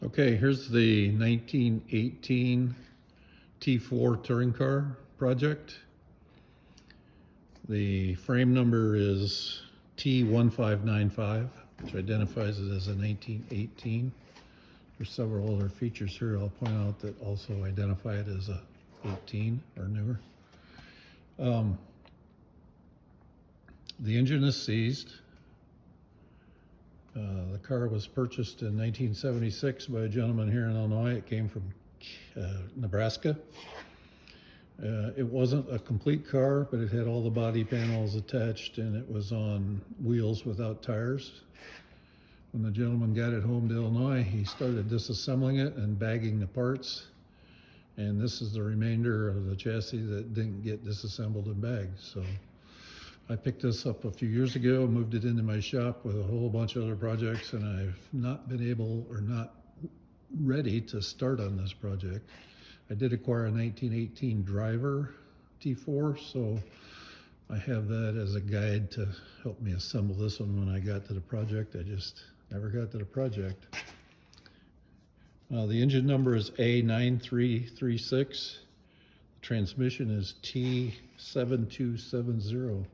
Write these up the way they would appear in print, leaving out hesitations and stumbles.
Okay, here's the 1918 T4 touring car project. The frame number is T1595, which identifies it as a 1918. There's several other features here I'll point out that also identify it as a 18 or newer. The engine is seized. The car was purchased in 1976 by a gentleman here in Illinois. It came from Nebraska. It wasn't a complete car, but it had all the body panels attached and it was on wheels without tires. When the gentleman got it home to Illinois, he started disassembling it and bagging the parts. And this is the remainder of the chassis that didn't get disassembled and bagged. So I picked this up a few years ago, moved it into my shop with a whole bunch of other projects, and I've not been able or not ready to start on this project. I did acquire a 1918 driver T4, so I have that as a guide to help me assemble this one when I got to the project. I just never got to the project. The engine number is A9336. The transmission is T7270.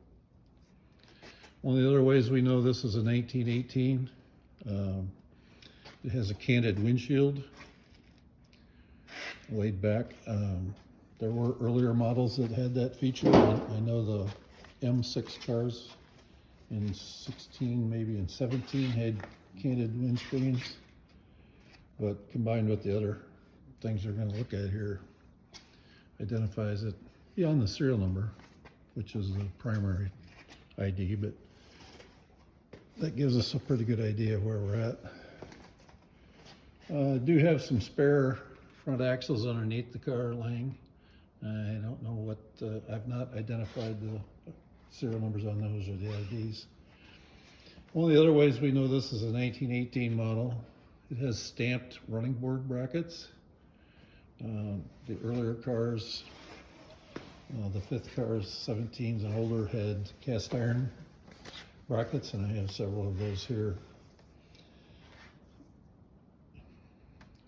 One of the other ways we know this is a 1918, it has a canted windshield, laid back. There were earlier models that had that feature. I know the M6 cars in 16, maybe in 17 had canted windscreens, but combined with the other things we're going to look at here, identifies it beyond the serial number, which is the primary ID, but that gives us a pretty good idea of where we're at. I do have some spare front axles underneath the car laying. I don't know what, I've not identified the serial numbers on those or the IDs. One of the other ways we know this is a 1918 model, it has stamped running board brackets. The earlier cars, the fifth cars, 17s and older, had cast iron brackets, and I have several of those here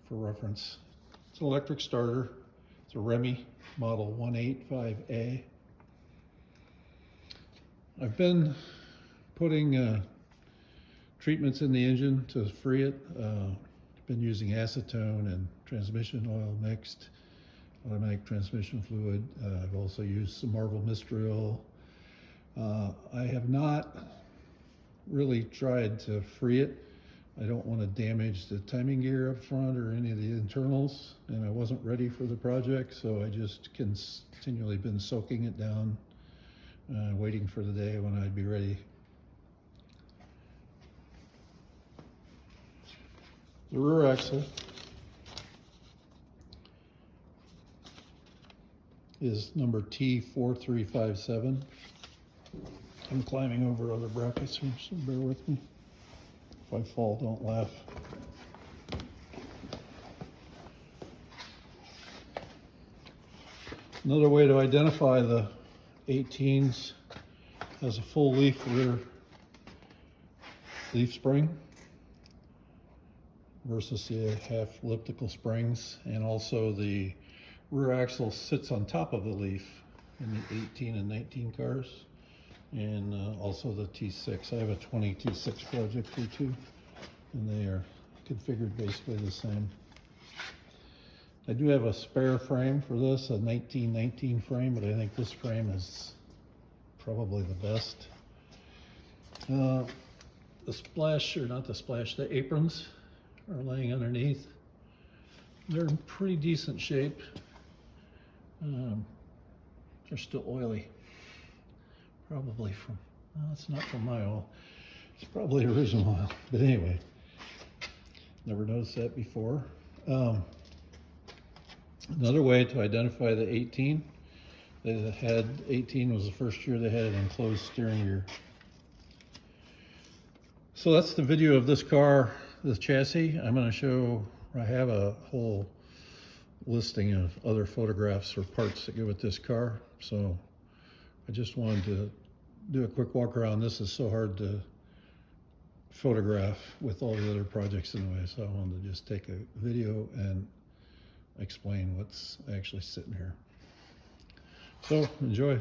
for reference. It's an electric starter. It's a Remy model 185A. I've been putting treatments in the engine to free it. Been using acetone and transmission oil mixed, automatic transmission fluid. I've also used some Marvel Mistral. I have not really tried to free it. I don't want to damage the timing gear up front or any of the internals, and I wasn't ready for the project, so I just continually been soaking it down, waiting for the day when I'd be ready. The rear axle is number T4357. I'm climbing over other brackets here, so bear with me. If I fall, don't laugh. Another way to identify the 18s has a full leaf rear leaf spring versus the half elliptical springs, and also the rear axle sits on top of the leaf in the 18 and 19 cars, and also the T6. I have a 20 T6 project here too, and they are configured basically the same. I do have a spare frame for this, a 1919 frame, but I think this frame is probably the best. The splash, or not the splash, the aprons are laying underneath. They're in pretty decent shape. They're still oily. Probably from, no, it's not from my oil. It's probably original oil. But anyway, never noticed that before. Another way to identify the 18, they had 18 was the first year they had an enclosed steering gear. So that's the video of this car, this chassis. I'm going to show, I have a whole listing of other photographs or parts that go with this car. So I just wanted to do a quick walk around. This is so hard to photograph with all the other projects in the way, so I wanted to just take a video and explain what's actually sitting here. So enjoy.